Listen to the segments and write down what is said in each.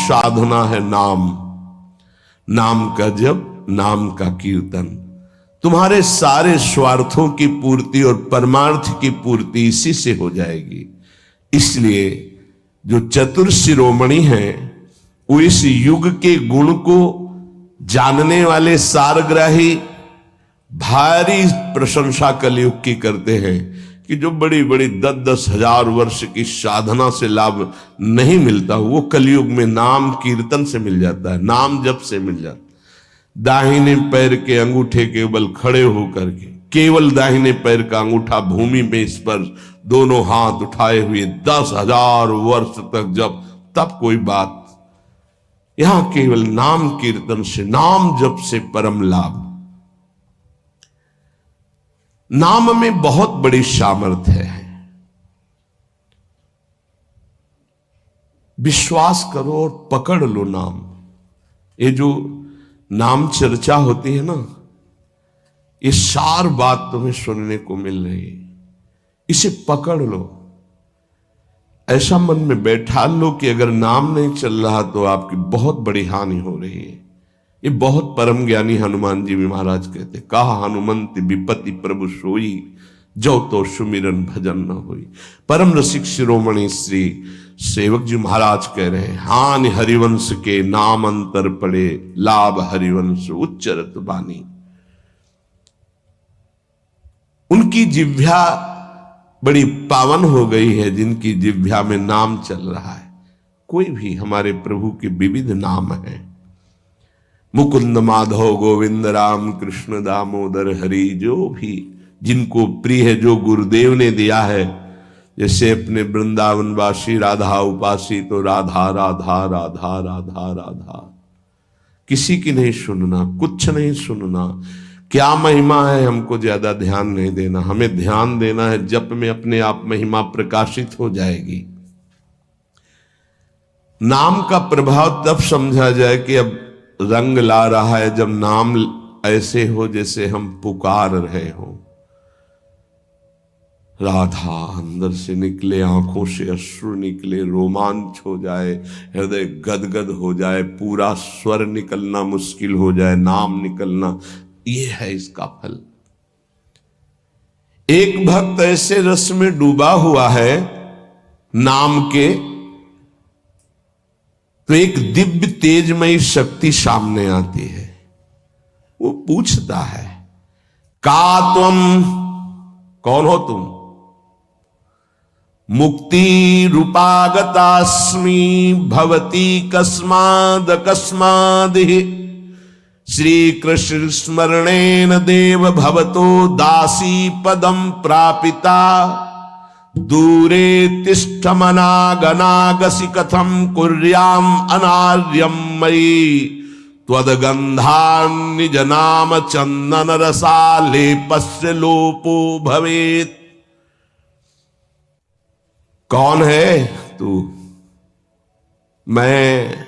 साधना है नाम, नाम का जप, नाम का कीर्तन। तुम्हारे सारे स्वार्थों की पूर्ति और परमार्थ की पूर्ति इसी से हो जाएगी। इसलिए जो चतुर शिरोमणि हैं वो इस युग के गुण को जानने वाले सारग्राही भारी प्रशंसा कलयुग की करते हैं कि जो बड़ी बड़ी 10-10 हजार वर्ष की साधना से लाभ नहीं मिलता वो कलयुग में नाम कीर्तन से मिल जाता है, नाम जप से मिल जाता है। दाहिने पैर के अंगूठे के बल खड़े होकर के केवल दाहिने पैर का अंगूठा भूमि में स्पर्श, दोनों हाथ उठाए हुए 10,000 वर्ष तक जब, तब कोई बात। यहां केवल नाम कीर्तन से, नाम जप से परम लाभ। नाम में बहुत बड़ी सामर्थ्य है। विश्वास करो और पकड़ लो नाम। ये जो नाम चर्चा होती है ना, ये सार बात तुम्हें सुनने को मिल रही है, इसे पकड़ लो। ऐसा मन में बैठा लो कि अगर नाम नहीं चल रहा तो आपकी बहुत बड़ी हानि हो रही है। ये बहुत परम ज्ञानी हनुमान जी भी महाराज कहते, कहा हनुमंत विपत्ति प्रभु सोई, जो तो सुमिरन भजन न होई। परम रसिक शिरोमणि श्री सेवक जी महाराज कह रहे हैं, हानि हरिवंश के नाम अंतर पड़े, लाभ हरिवंश उच्चरत बानी। उनकी जिह्वा बड़ी पावन हो गई है जिनकी जिह्वा में नाम चल रहा है। कोई भी हमारे प्रभु के विविध नाम हैं, मुकुंद माधव गोविंद राम कृष्ण दामोदर हरि, जो भी जिनको प्रिय है, जो गुरुदेव ने दिया है। जैसे अपने वृंदावनवासी राधा उपासी तो राधा राधा राधा राधा राधा, किसी की नहीं सुनना, कुछ नहीं सुनना। क्या महिमा है हमको ज्यादा ध्यान नहीं देना, हमें ध्यान देना है जप में अपने आप महिमा प्रकाशित हो जाएगी। नाम का प्रभाव तब समझा जाए कि अब रंग ला रहा है जब नाम ऐसे हो जैसे हम पुकार रहे हो। राधा अंदर से निकले, आंखों से अश्रु निकले, रोमांच हो जाए, हृदय गदगद हो जाए, पूरा स्वर निकलना मुश्किल हो जाए, नाम निकलना, ये है इसका फल। एक भक्त ऐसे रस में डूबा हुआ है नाम के, तो एक दिव्य तेजमयी शक्ति सामने आती है। वो पूछता है, का तुम, कौन हो तुम? मुक्ति रूपागतास्मि भवती कस्माद कस्मादिहि, श्री कृष्ण स्मरणेन देव भवतो दासी पदम प्रापिता, दूरे तिष्ठमनागनागसि कथम कुर्याम अनार्यम मयि, त्वदगंधान् निज नाम चंदन रसालेपस्य लोपो भवेत्। कौन है तू? मैं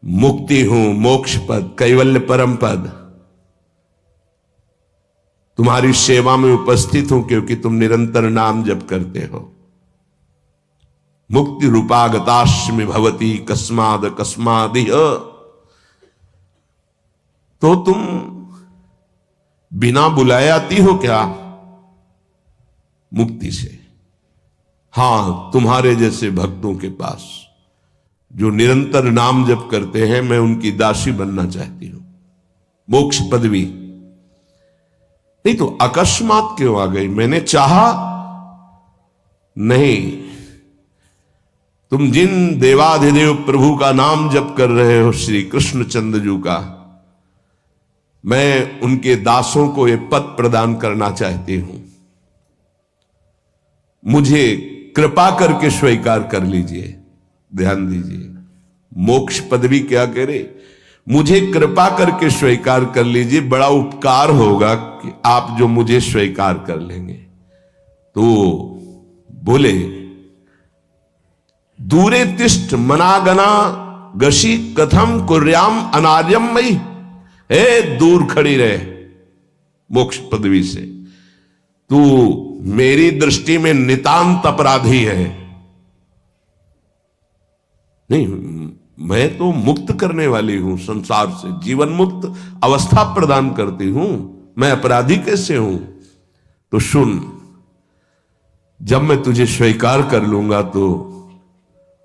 मुक्ति हूं, मोक्ष पद, कैवल्य परम पद। तुम्हारी सेवा में उपस्थित हूं क्योंकि तुम निरंतर नाम जप करते हो। मुक्ति रूपागतास्मि भवती कस्माद कस्मादिह, तो तुम बिना बुलाए आती हो क्या? मुक्ति से। हां, तुम्हारे जैसे भक्तों के पास जो निरंतर नाम जप करते हैं, मैं उनकी दासी बनना चाहती हूं, मोक्ष पदवी। नहीं तो अकस्मात क्यों आ गई? मैंने चाहा नहीं। तुम जिन देवाधिदेव प्रभु का नाम जप कर रहे हो, श्री कृष्ण चंद्र का, मैं उनके दासों को ये पद प्रदान करना चाहती हूं। मुझे कृपा करके स्वीकार कर लीजिए। ध्यान दीजिए, मोक्ष पदवी क्या करे? मुझे कृपा करके स्वीकार कर लीजिए, बड़ा उपकार होगा कि आप जो मुझे स्वीकार कर लेंगे। तो बोले, दूरे तिष्ठ मनागना गशी कथम कुर्याम अनार्यम मई, हे दूर खड़ी रहे मोक्ष पदवी से, तू मेरी दृष्टि में नितांत अपराधी है। नहीं, मैं तो मुक्त करने वाली हूं संसार से, जीवन मुक्त अवस्था प्रदान करती हूं, मैं अपराधी कैसे हूं? तो सुन, जब मैं तुझे स्वीकार कर लूंगा तो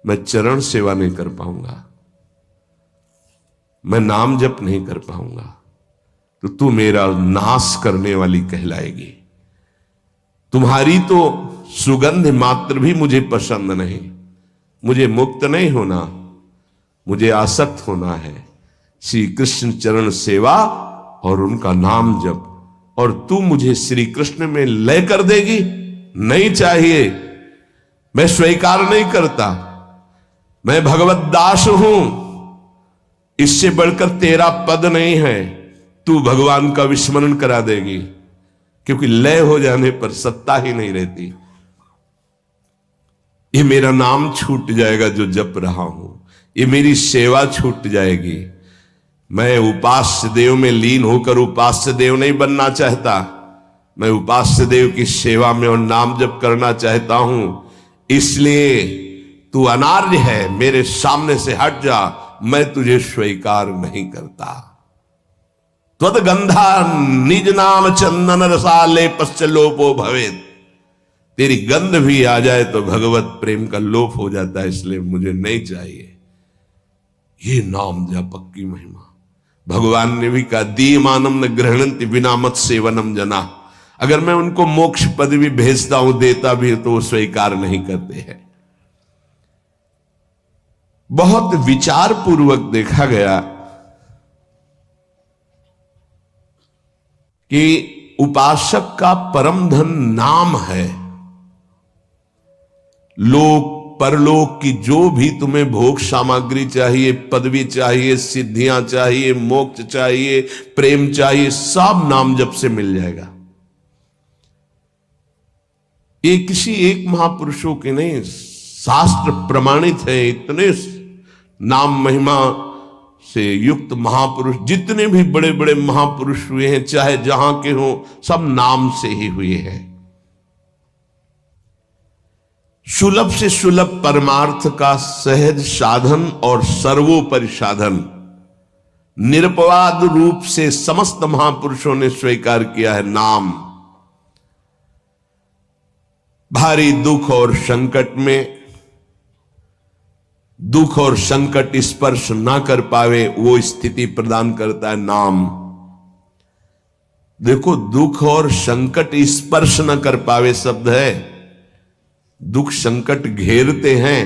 मैं चरण सेवा नहीं कर पाऊंगा, मैं नाम जप नहीं कर पाऊंगा, तो तू मेरा नाश करने वाली कहलाएगी। तुम्हारी तो सुगंध मात्र भी मुझे पसंद नहीं। मुझे मुक्त नहीं होना, मुझे आसक्त होना है श्री कृष्ण चरण सेवा और उनका नाम जप। और तू मुझे श्री कृष्ण में लय कर देगी? नहीं चाहिए, मैं स्वीकार नहीं करता। मैं भगवत दास हूं, इससे बढ़कर तेरा पद नहीं है। तू भगवान का विस्मरण करा देगी, क्योंकि लय हो जाने पर सत्ता ही नहीं रहती। ये मेरा नाम छूट जाएगा जो जप रहा हूं, ये मेरी सेवा छूट जाएगी। मैं उपास्य देव में लीन होकर उपास्य देव नहीं बनना चाहता, मैं उपास्य देव की सेवा में और नाम जप करना चाहता हूं। इसलिए तू अनार्य है, मेरे सामने से हट जा, मैं तुझे स्वीकार नहीं करता। त्वद्गंधा निज नाम चंदन रसाले पश्चलोपो भवेत। तेरी गंध भी आ जाए तो भगवत प्रेम का लोप हो जाता है, इसलिए मुझे नहीं चाहिए। ये नाम जप की महिमा। भगवान ने भी कहा, दीयमानम न गृहणन्ति विना मत सेवनम जना। अगर मैं उनको मोक्ष पदवी भेजता हूं, देता भी तो वो स्वीकार नहीं करते हैं। बहुत विचार पूर्वक देखा गया कि उपासक का परम धन नाम है। लोक परलोक की जो भी तुम्हें भोग सामग्री चाहिए, पदवी चाहिए, सिद्धियां चाहिए, मोक्ष चाहिए, प्रेम चाहिए, सब नाम जप से मिल जाएगा। ये किसी एक महापुरुषों के नहीं, शास्त्र प्रमाणित है। इतने नाम महिमा से युक्त महापुरुष, जितने भी बड़े बड़े महापुरुष हुए हैं, चाहे जहां के हों, सब नाम से ही हुए हैं। सुलभ से सुलभ परमार्थ का सहज साधन और सर्वोपरि साधन निरपवाद रूप से समस्त महापुरुषों ने स्वीकार किया है नाम। भारी दुख और संकट में, दुख और संकट स्पर्श ना कर पावे, वो स्थिति प्रदान करता है नाम। देखो, दुख और संकट स्पर्श न कर पावे शब्द है। दुख संकट घेरते हैं,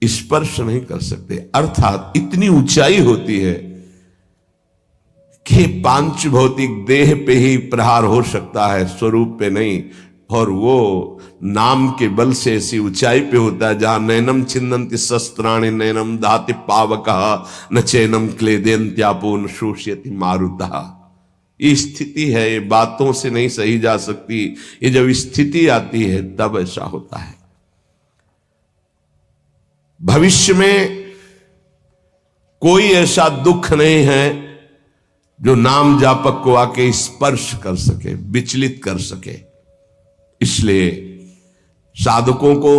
स्पर्श नहीं कर सकते। अर्थात इतनी ऊंचाई होती है कि पांच भौतिक देह पे ही प्रहार हो सकता है, स्वरूप पे नहीं। और वो नाम के बल से ऐसी ऊंचाई पे होता है जहां नैनम छिन्नन्ति शस्त्राणि नैनम दाति पावकः न चैनम क्लेदयन्त्यापो न शोष्यति मारुतः। ये स्थिति है, ये बातों से नहीं सही जा सकती। ये जब स्थिति आती है तब ऐसा होता है। भविष्य में कोई ऐसा दुख नहीं है जो नाम जापक को आके स्पर्श कर सके, विचलित कर सके। इसलिए साधकों को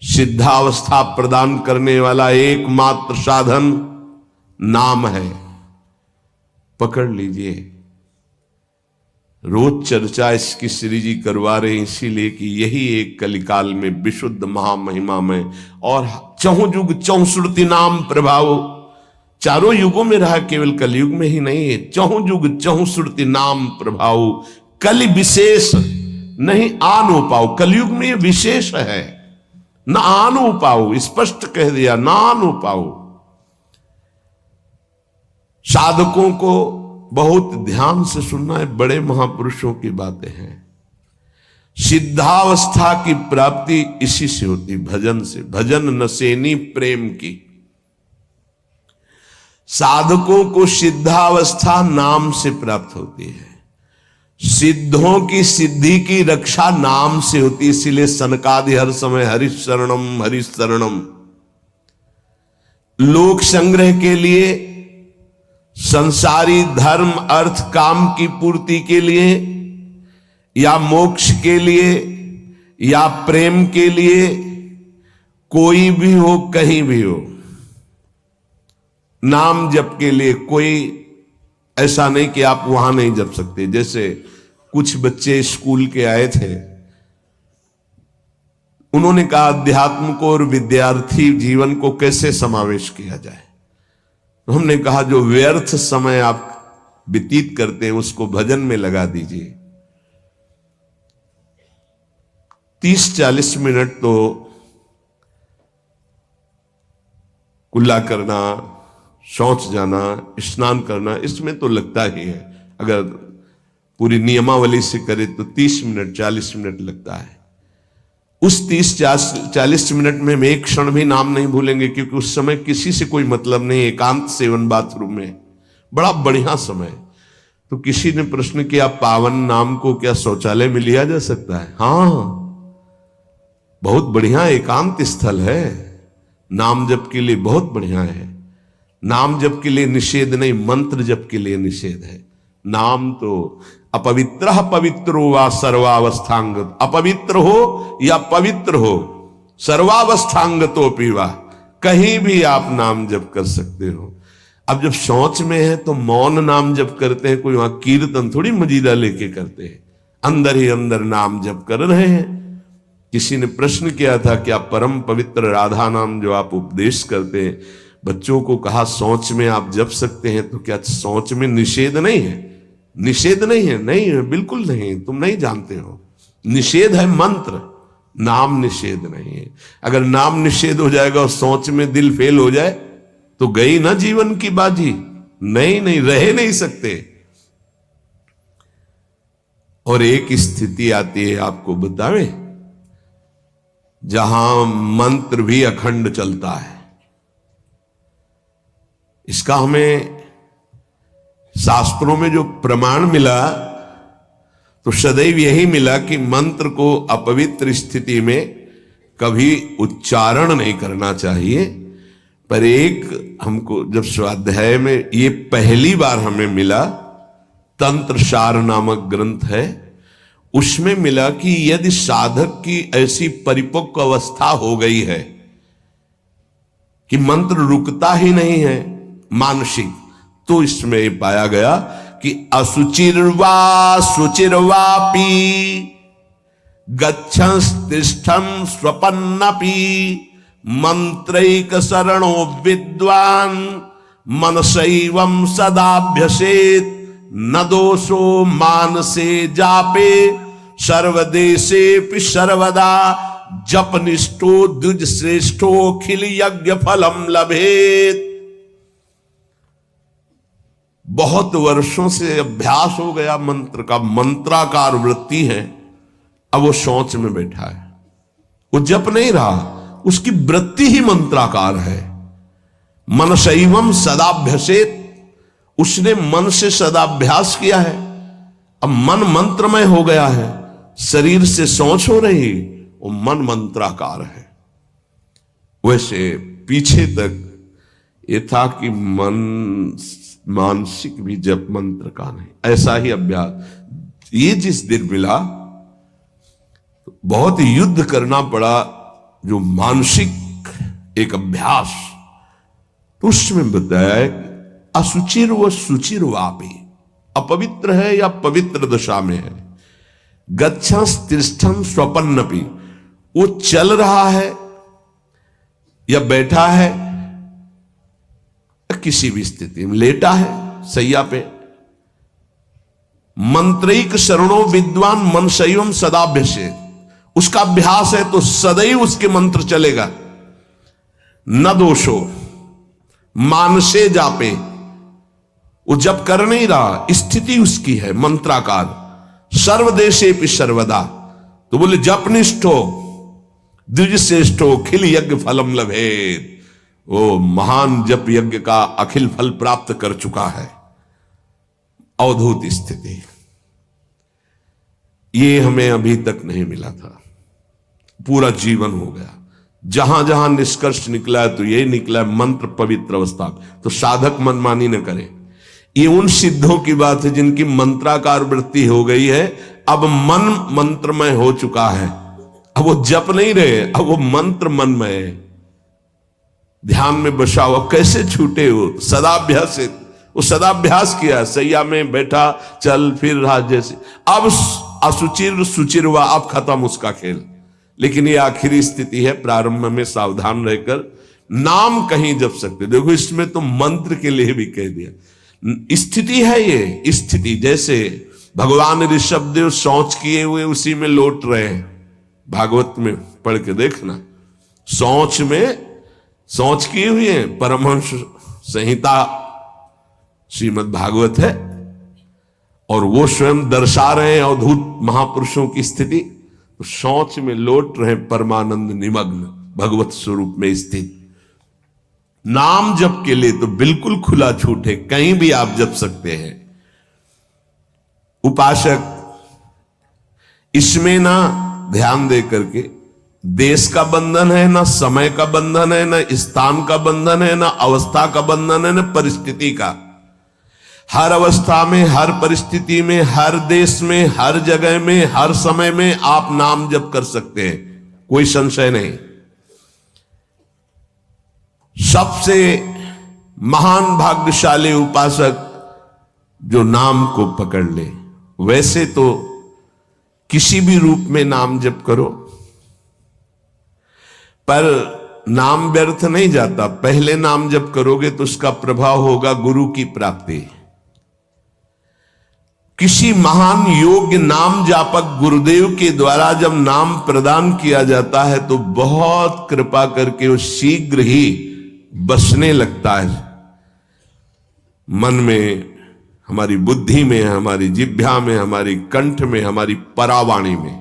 सिद्धावस्था प्रदान करने वाला एकमात्र साधन नाम है। पकड़ लीजिए। रोज चर्चा इसकी श्री जी करवा रहे हैं, इसीलिए कि यही एक कलिकाल में विशुद्ध महामहिमा में और चहुं युग चहुश्रुति नाम प्रभाव, चारों युगों में रहा, केवल कलयुग में ही नहीं है। चहुं युग चहुश्रुति नाम प्रभाव, कलि विशेष नहीं आनो पाओ। कलयुग में ये विशेष है, न आनो पाओ, स्पष्ट कह दिया, ना आनो पाओ। साधकों को बहुत ध्यान से सुनना है, बड़े महापुरुषों की बातें हैं। सिद्धावस्था की प्राप्ति इसी से होती, भजन से। भजन नसेनी प्रेम की। साधकों को सिद्धावस्था नाम से प्राप्त होती है। सिद्धों की सिद्धि की रक्षा नाम से होती, इसीलिए सनकादि हर समय हरिशरणम हरिशरणम। लोक संग्रह के लिए, संसारी धर्म अर्थ काम की पूर्ति के लिए, या मोक्ष के लिए, या प्रेम के लिए कोई भी हो, कहीं भी हो, नाम जप के लिए कोई ऐसा नहीं कि आप वहां नहीं जप सकते। जैसे कुछ बच्चे स्कूल के आए थे, उन्होंने कहा अध्यात्म को और विद्यार्थी जीवन को कैसे समावेश किया जाए। तो हमने कहा जो व्यर्थ समय आप व्यतीत करते हैं उसको भजन में लगा दीजिए। 30-40 मिनट तो कुल्ला करना, शौच जाना, स्नान करना, इसमें तो लगता ही है। अगर पूरी नियमावली से करे तो 30 मिनट 40 मिनट लगता है। उस 30-40 मिनट में हम एक क्षण भी नाम नहीं भूलेंगे, क्योंकि उस समय किसी से कोई मतलब नहीं, एकांत सेवन बाथरूम में, बड़ा बढ़िया समय। तो किसी ने प्रश्न किया पावन नाम को क्या शौचालय में लिया जा सकता है? हाँ, बहुत बढ़िया एकांत स्थल है, नाम जप के लिए बहुत बढ़िया है। नाम जप के लिए निषेध नहीं, मंत्र जप के लिए निषेध है। नाम तो अपवित्र पवित्रो वा सर्वावस्थांगत, अपवित्र हो या पवित्र हो, सर्वावस्थांगतो पीवा, कहीं भी आप नाम जप कर सकते हो। अब जब शौच में है तो मौन नाम जप करते हैं, कोई वहां कीर्तन थोड़ी मजीरा लेके करते हैं, अंदर ही अंदर नाम जप कर रहे हैं। किसी ने प्रश्न किया था कि आप परम पवित्र राधा नाम जो आप उपदेश करते हैं, बच्चों को कहा शौच में आप जप सकते हैं, तो क्या शौच में निषेध नहीं है? निषेध नहीं है, नहीं है, बिल्कुल नहीं, तुम नहीं जानते हो। निषेध है मंत्र, नाम निषेध नहीं है। अगर नाम निषेध हो जाएगा और शौच में दिल फेल हो जाए तो गई ना जीवन की बाजी। नहीं नहीं, रह नहीं सकते। और एक स्थिति आती है, आपको बतावे, जहां मंत्र भी अखंड चलता है। इसका हमें शास्त्रों में जो प्रमाण मिला तो सदैव यही मिला कि मंत्र को अपवित्र स्थिति में कभी उच्चारण नहीं करना चाहिए। पर एक हमको जब स्वाध्याय में ये पहली बार हमें मिला, तंत्र सार नामक ग्रंथ है, उसमें मिला कि यदि साधक की ऐसी परिपक्व अवस्था हो गई है कि मंत्र रुकता ही नहीं है मानसिक, तो इसमें पाया गया कि असुचिर्वा शुचिर्वापी गच्छंस्तिष्ठं स्वपन्नपि मंत्रैक शरणो विद्वान मनसैवं सदाभ्यसेत न दोषो मानसे जापे सर्वदेशेपि सर्वदा जपनिष्ठो द्विज श्रेष्ठो खिल यज्ञ फलम लभेत। बहुत वर्षों से अभ्यास हो गया मंत्र का, मंत्राकार वृत्ति है, अब वो शौच में बैठा है, वो जप नहीं रहा, उसकी वृत्ति ही मंत्राकार है। मनसैवं सदाभ्यसेत, उसने मन से सदाभ्यास किया है, अब मन मंत्रमय हो गया है, शरीर से शौच हो रही, वो मन मंत्राकार है। वैसे पीछे तक ये था कि मन मानसिक भी जप मंत्र का नहीं, ऐसा ही अभ्यास। ये जिस दिन मिला बहुत युद्ध करना पड़ा, जो मानसिक एक अभ्यास, तो उसमें बताया असुचिर व सुचिर वापी, अपवित्र है या पवित्र दशा में है, गच्छंस तिष्ठं स्वपन्नपि, वो चल रहा है या बैठा है, किसी भी स्थिति में लेटा है सैया पे, मंत्रैक शरणो विद्वान मनसैवं सदाभ्यसेत, उसका अभ्यास है तो सदैव उसके मंत्र चलेगा। न दोषो मानसे जापे, वो जब कर नहीं रहा, स्थिति उसकी है मंत्राकार, सर्वदेशेपि सर्वदा, तो बोले जपनिष्ठो द्विज श्रेष्ठो खिल यज्ञ फलम लभेत, वो महान जप यज्ञ का अखिल फल प्राप्त कर चुका है। अवधूत स्थिति, ये हमें अभी तक नहीं मिला था, पूरा जीवन हो गया। जहां जहां निष्कर्ष निकला है तो यही निकला है, मंत्र पवित्र अवस्था। तो साधक मनमानी न करे, ये उन सिद्धों की बात है जिनकी मंत्राकार वृत्ति हो गई है, अब मन मंत्रमय हो चुका है, अब वो जप नहीं रहे, अब वो मंत्र मनमय है। ध्यान में बसा हुआ, कैसे छूटे हो? सदाभ्यास से वो सदाभ्यास किया, सैया में बैठा, चल फिर रहा जैसे। अब असुचिर सुचिर हुआ, अब खत्म उसका खेल। लेकिन ये आखिरी स्थिति है, प्रारंभ में सावधान रहकर नाम कहीं जप सकते। देखो इसमें तो मंत्र के लिए भी कह दिया, स्थिति है ये स्थिति। जैसे भगवान ऋषभदेव शौच किए हुए उसी में लौट रहे हैं, भागवत में पढ़ के देखना, शौच किए हुए हैं। परमहंस संहिता श्रीमद् भागवत है, और वो स्वयं दर्शा रहे हैं अवधूत महापुरुषों की स्थिति। तो शौच में लौट रहे परमानंद निमग्न, भगवत स्वरूप में स्थित। नाम जप के लिए तो बिल्कुल खुला छूट है, कहीं भी आप जप सकते हैं। उपासक इसमें ना ध्यान दे करके, देश का बंधन है, ना समय का बंधन है, ना स्थान का बंधन है, ना अवस्था का बंधन है, ना परिस्थिति का। हर अवस्था में, हर परिस्थिति में, हर देश में, हर जगह में, हर समय में आप नाम जप कर सकते हैं, कोई संशय नहीं। सबसे महान भाग्यशाली उपासक जो नाम को पकड़ ले। वैसे तो किसी भी रूप में नाम जप करो, पर नाम व्यर्थ नहीं जाता। पहले नाम जप करोगे तो उसका प्रभाव होगा गुरु की प्राप्ति। किसी महान योग्य नाम जापक गुरुदेव के द्वारा जब नाम प्रदान किया जाता है तो बहुत कृपा करके वो शीघ्र ही बसने लगता है मन में, हमारी बुद्धि में, हमारी जिह्वा में, हमारी कंठ में, हमारी परावाणी में।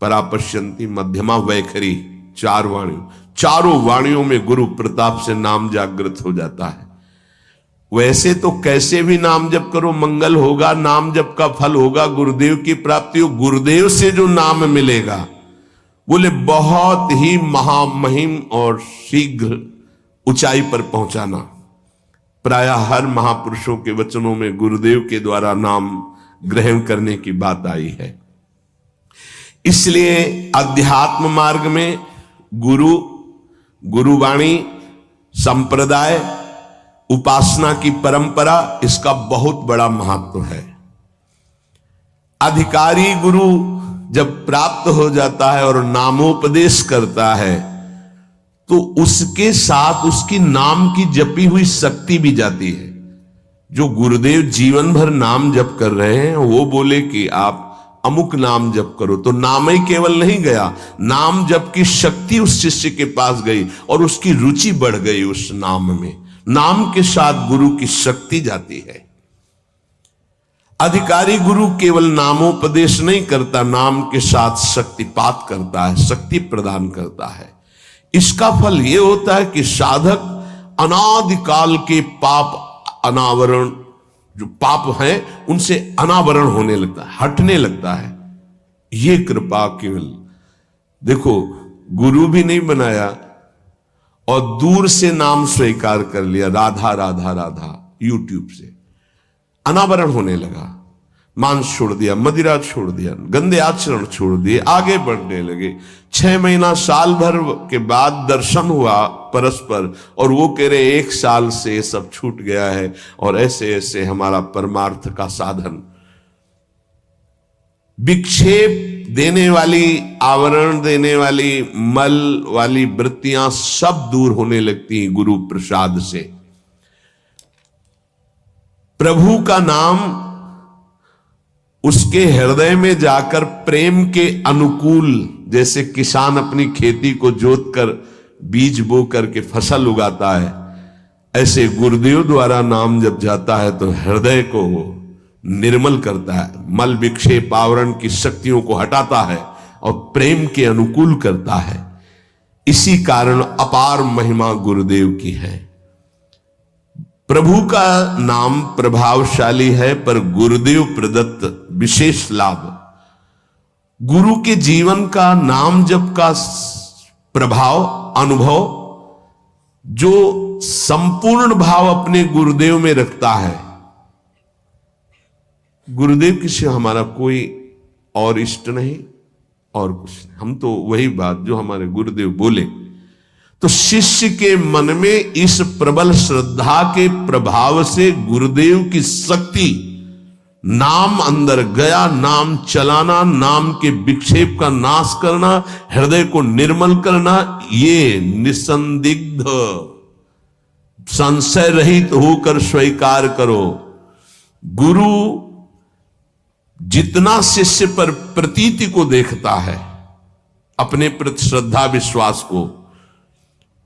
परापश्यंती मध्यमा वैखरी, चारों वाणियों में गुरु प्रताप से नाम जागृत हो जाता है। वैसे तो कैसे भी नाम जप करो मंगल होगा, नाम जप का फल होगा, गुरुदेव की प्राप्ति हो। गुरुदेव से जो नाम मिलेगा बोले बहुत ही महामहिम और शीघ्र ऊंचाई पर पहुंचाना। प्रायः हर महापुरुषों के वचनों में गुरुदेव के द्वारा नाम ग्रहण करने की बात आई है। इसलिए अध्यात्म मार्ग में गुरुवाणी, संप्रदाय, उपासना की परंपरा, इसका बहुत बड़ा महत्व है। अधिकारी गुरु जब प्राप्त हो जाता है और नामोपदेश करता है तो उसके साथ उसकी नाम की जपी हुई शक्ति भी जाती है। जो गुरुदेव जीवन भर नाम जप कर रहे हैं वो बोले कि आप अमुक नाम जप करो, तो नाम ही केवल नहीं गया, नाम जप की शक्ति उस शिष्य के पास गई और उसकी रुचि बढ़ गई उस नाम में। नाम के साथ गुरु की शक्ति जाती है। अधिकारी गुरु केवल नामोपदेश नहीं करता, नाम के साथ शक्तिपात करता है, शक्ति प्रदान करता है। इसका फल यह होता है कि साधक अनादिकाल के पाप अनावरण, जो पाप हैं उनसे अनावरण होने लगता है, हटने लगता है। ये कृपा केवल देखो, गुरु भी नहीं बनाया और दूर से नाम स्वीकार कर लिया, राधा राधा राधा, यूट्यूब से अनावरण होने लगा। मांस छोड़ दिया, मदिरा छोड़ दिया, गंदे आचरण छोड़ दिए, आगे बढ़ने लगे। 6 महीना साल भर के बाद दर्शन हुआ परस्पर और वो कह रहे 1 साल से ये सब छूट गया है और ऐसे ऐसे हमारा परमार्थ का साधन। विक्षेप देने वाली, आवरण देने वाली, मल वाली वृत्तियां सब दूर होने लगती हैं गुरु प्रसाद से। प्रभु का नाम उसके हृदय में जाकर प्रेम के अनुकूल, जैसे किसान अपनी खेती को जोत कर बीज बो करके फसल उगाता है, ऐसे गुरुदेव द्वारा नाम जब जाता है तो हृदय को निर्मल करता है, मल विक्षेप आवरण की शक्तियों को हटाता है और प्रेम के अनुकूल करता है। इसी कारण अपार महिमा गुरुदेव की है। प्रभु का नाम प्रभावशाली है, पर गुरुदेव प्रदत्त विशेष लाभ। गुरु के जीवन का नाम जप का प्रभाव, अनुभव, जो संपूर्ण भाव अपने गुरुदेव में रखता है। गुरुदेव की से हमारा कोई और इष्ट नहीं और कुछ नहीं, हम तो वही बात जो हमारे गुरुदेव बोले। तो शिष्य के मन में इस प्रबल श्रद्धा के प्रभाव से गुरुदेव की शक्ति, नाम अंदर गया, नाम चलाना, नाम के विक्षेप का नाश करना, हृदय को निर्मल करना, ये निसंदिग्ध संशय रहित होकर स्वीकार करो। गुरु जितना शिष्य पर प्रतीति को देखता है, अपने प्रति श्रद्धा विश्वास को,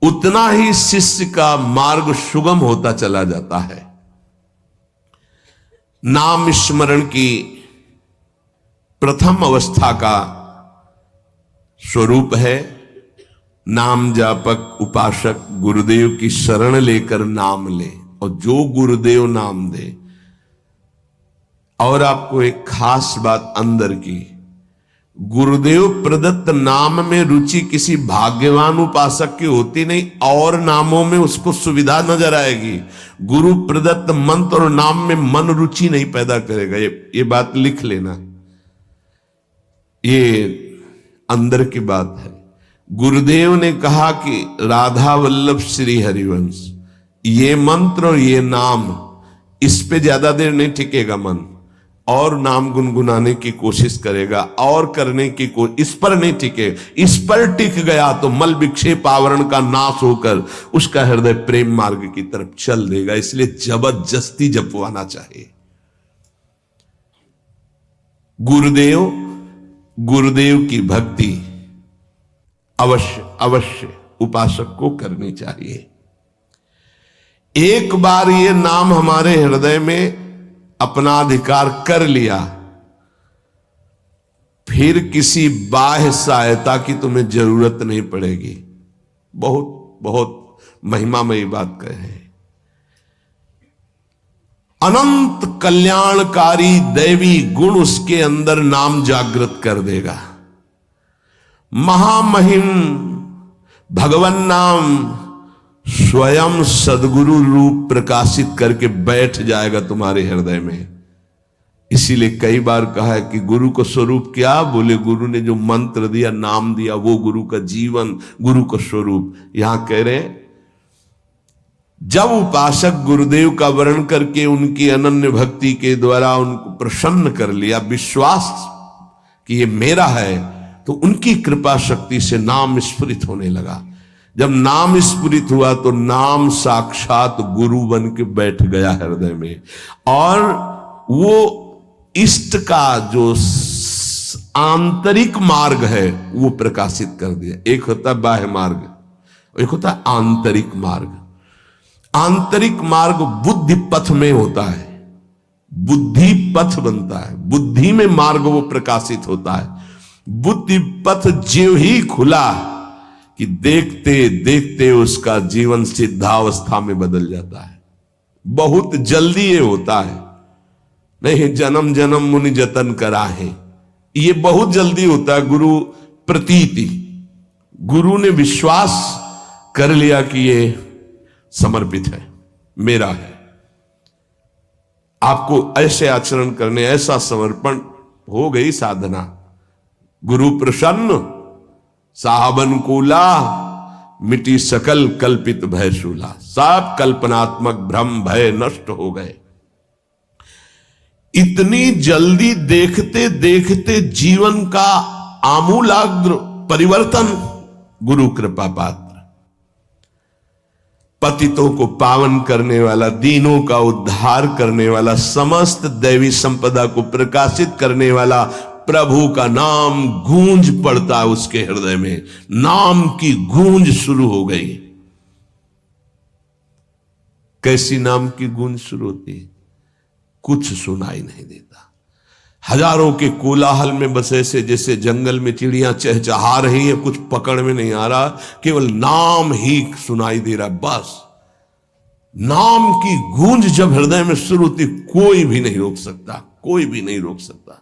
उतना ही शिष्य का मार्ग सुगम होता चला जाता है। नाम स्मरण की प्रथम अवस्था का स्वरूप है नाम जापक उपासक गुरुदेव की शरण लेकर नाम ले, और जो गुरुदेव नाम दे। और आपको एक खास बात अंदर की, गुरुदेव प्रदत्त नाम में रुचि किसी भाग्यवान उपासक की होती नहीं, और नामों में उसको सुविधा नजर आएगी। गुरु प्रदत्त मंत्र और नाम में मन रुचि नहीं पैदा करेगा। ये बात लिख लेना, ये अंदर की बात है। गुरुदेव ने कहा कि राधा वल्लभ श्री हरिवंश, ये मंत्र और ये नाम, इस पे ज्यादा देर नहीं टिकेगा मन, और नाम गुनगुनाने की कोशिश करेगा, और करने की इस पर नहीं टिके। इस पर टिक गया तो मल विक्षेप आवरण का नाश होकर उसका हृदय प्रेम मार्ग की तरफ चल देगा। इसलिए जबरदस्ती जपवाना चाहिए। गुरुदेव की भक्ति अवश्य अवश्य उपासक को करनी चाहिए। एक बार ये नाम हमारे हृदय में अपना अधिकार कर लिया, फिर किसी बाह्य सहायता की तुम्हें जरूरत नहीं पड़ेगी। बहुत बहुत महिमामयी बात कहे। अनंत कल्याणकारी दैवी गुण उसके अंदर नाम जागृत कर देगा। महामहिम भगवान नाम स्वयं सदगुरु रूप प्रकाशित करके बैठ जाएगा तुम्हारे हृदय में। इसीलिए कई बार कहा है कि गुरु का स्वरूप क्या? बोले गुरु ने जो मंत्र दिया, नाम दिया, वो गुरु का जीवन, गुरु का स्वरूप। यहां कह रहे हैं जब उपासक गुरुदेव का वर्ण करके उनकी अनन्य भक्ति के द्वारा उनको प्रसन्न कर लिया, विश्वास कि ये मेरा है, तो उनकी कृपा शक्ति से नाम स्फुरित होने लगा। जब नाम स्फुरित हुआ तो नाम साक्षात गुरु बन के बैठ गया हृदय में, और वो इष्ट का जो आंतरिक मार्ग है वो प्रकाशित कर दिया। एक होता है बाह्य मार्ग, एक होता है आंतरिक मार्ग। आंतरिक मार्ग बुद्धि पथ में होता है, बुद्धि पथ बनता है, बुद्धि में मार्ग वो प्रकाशित होता है। बुद्धि पथ ज्यों ही खुला कि देखते देखते उसका जीवन सिद्धावस्था में बदल जाता है। बहुत जल्दी ये होता है, नहीं जन्म जन्म मुनि जतन करा है, ये बहुत जल्दी होता है। गुरु प्रतीति, गुरु ने विश्वास कर लिया कि ये समर्पित है, मेरा है। आपको ऐसे आचरण करने, ऐसा समर्पण, हो गई साधना। गुरु प्रसन्न साहबन कूला, मिटी सकल कल्पित भय शूला। सब कल्पनात्मक भ्रम भय नष्ट हो गए। इतनी जल्दी देखते देखते जीवन का आमूलाग्र परिवर्तन गुरु कृपा पात्र, पतितों को पावन करने वाला, दीनों का उद्धार करने वाला, समस्त दैवी संपदा को प्रकाशित करने वाला प्रभु का नाम गूंज पड़ता है उसके हृदय में। नाम की गूंज शुरू हो गई। कैसी नाम की गूंज शुरू होती है? कुछ सुनाई नहीं देता। हजारों के कोलाहल में बस ऐसे जैसे जंगल में चिड़ियां चहचहा रही हैं, कुछ पकड़ में नहीं आ रहा, केवल नाम ही सुनाई दे रहा। बस नाम की गूंज जब हृदय में शुरू होती, कोई भी नहीं रोक सकता, कोई भी नहीं रोक सकता।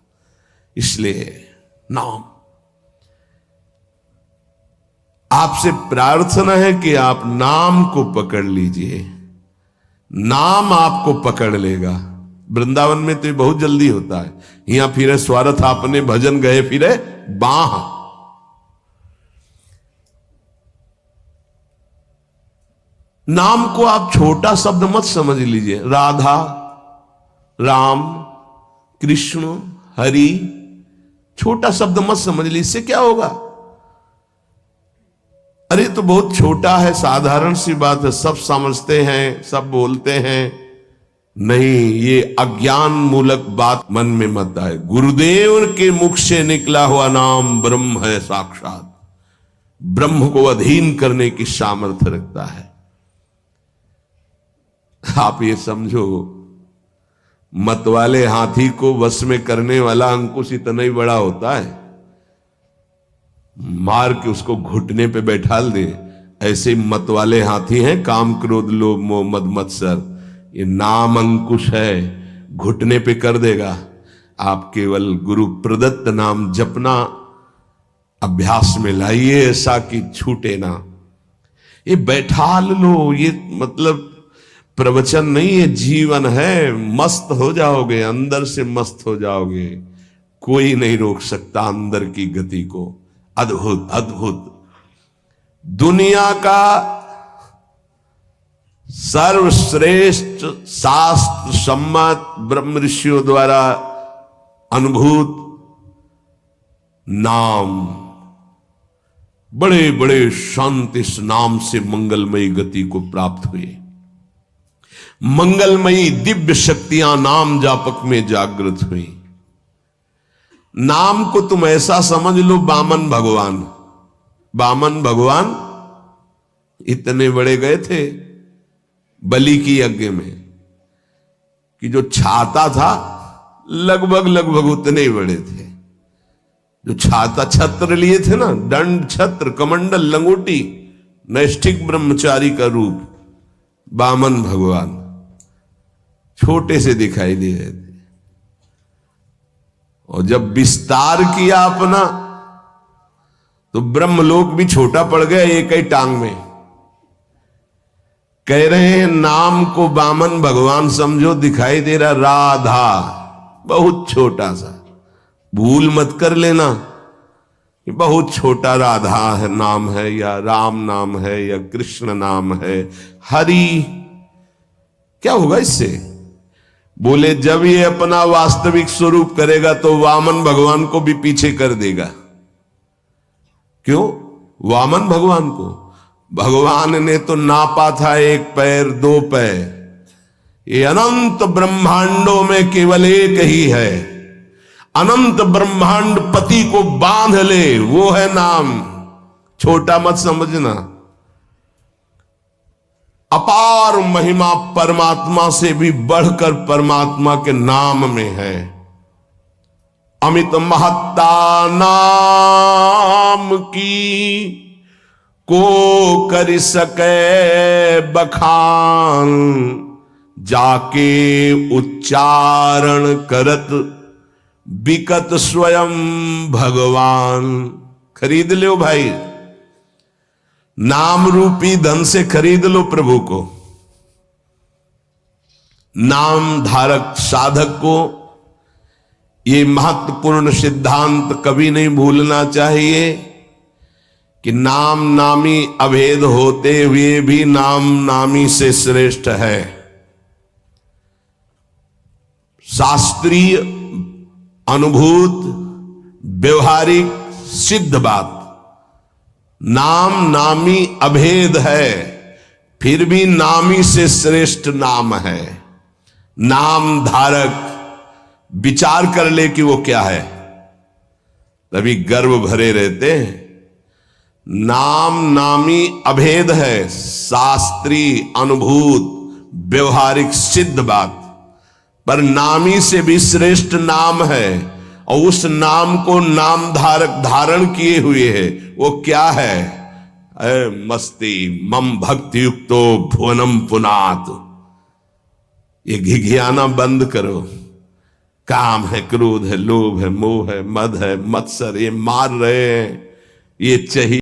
इसलिए नाम, आपसे प्रार्थना है कि आप नाम को पकड़ लीजिए, नाम आपको पकड़ लेगा। वृंदावन में तो ये बहुत जल्दी होता है। यहां फिरे स्वार्थ आपने भजन गए फिरे बाह। नाम को आप छोटा शब्द मत समझ लीजिए। राधा, राम, कृष्ण, हरि, छोटा शब्द मत समझ लीजिए। इससे क्या होगा? अरे तो बहुत छोटा है, साधारण सी बात है, सब समझते हैं, सब बोलते हैं। नहीं, ये अज्ञान मूलक बात मन में मत आए। गुरुदेव के मुख से निकला हुआ नाम ब्रह्म है साक्षात। ब्रह्म को अधीन करने की सामर्थ्य रखता है। आप ये समझो, मतवाले हाथी को वश में करने वाला अंकुश इतना ही बड़ा होता है, मार के उसको घुटने पे बैठाल दे। ऐसे मतवाले हाथी हैं काम, क्रोध, लोभ, मोह, मद, मत्सर। ये नाम अंकुश है, घुटने पे कर देगा। आप केवल गुरु प्रदत्त नाम जपना अभ्यास में लाइए, ऐसा कि छूटे ना। ये बैठा लो, ये मतलब प्रवचन नहीं है, जीवन है। मस्त हो जाओगे, अंदर से मस्त हो जाओगे। कोई नहीं रोक सकता अंदर की गति को। अद्भुत अद्भुत। दुनिया का सर्वश्रेष्ठ शास्त्र सम्मत ब्रह्म ऋषियों द्वारा अनुभूत नाम, बड़े बड़े संत इस नाम से मंगलमयी गति को प्राप्त हुए। मंगलमयी दिव्य शक्तियां नाम जापक में जागृत हुई। नाम को तुम ऐसा समझ लो, वामन भगवान। वामन भगवान इतने बड़े गए थे बलि की यज्ञ में कि जो छाता था लगभग लगभग उतने ही बड़े थे। जो छाता, छत्र लिए थे ना, दंड, छत्र, कमंडल, लंगोटी, नैष्ठिक ब्रह्मचारी का रूप, वामन भगवान छोटे से दिखाई दे रहे थे। और जब विस्तार किया अपना, तो ब्रह्मलोक भी छोटा पड़ गया एक ही टांग में। कह रहे हैं नाम को वामन भगवान समझो, दिखाई दे रहा राधा, बहुत छोटा सा। भूल मत कर लेना कि बहुत छोटा राधा है नाम है, या राम नाम है, या कृष्ण नाम है, हरि। क्या होगा इससे? बोले जब ये अपना वास्तविक स्वरूप करेगा तो वामन भगवान को भी पीछे कर देगा। क्यों? वामन भगवान को भगवान ने तो नापा था 1 पैर 2 पैर। ये अनंत ब्रह्मांडों में केवल एक ही है। अनंत ब्रह्मांड पति को बांध ले, वो है नाम। छोटा मत समझना। अपार महिमा परमात्मा से भी बढ़कर परमात्मा के नाम में है। अमित महत्ता नाम की को कर सके बखान, जाके उच्चारण करत बिकत स्वयं भगवान। खरीद लो भाई, नाम रूपी धन से खरीद लो प्रभु को। नाम धारक साधक को ये महत्वपूर्ण सिद्धांत कभी नहीं भूलना चाहिए कि नाम नामी अभेद होते हुए भी नाम नामी से श्रेष्ठ है। शास्त्रीय, अनुभूत, व्यवहारिक, सिद्ध बात, नाम नामी अभेद है, फिर भी नामी से श्रेष्ठ नाम है। नाम धारक विचार कर ले कि वो क्या है, तभी गर्व भरे रहते हैं। नाम नामी अभेद है, शास्त्रीय, अनुभूत, व्यवहारिक, सिद्ध बात, पर नामी से भी श्रेष्ठ नाम है। और उस नाम को नाम धारक धारण किए हुए है, वो क्या है? मस्ती मम भक्ति युक्तो भुवनम पुनात। ये घिघियाना बंद करो। काम है, क्रोध है, लोभ है, मोह है, मद है, मत्सर, ये मार रहे हैं, ये चाहिए।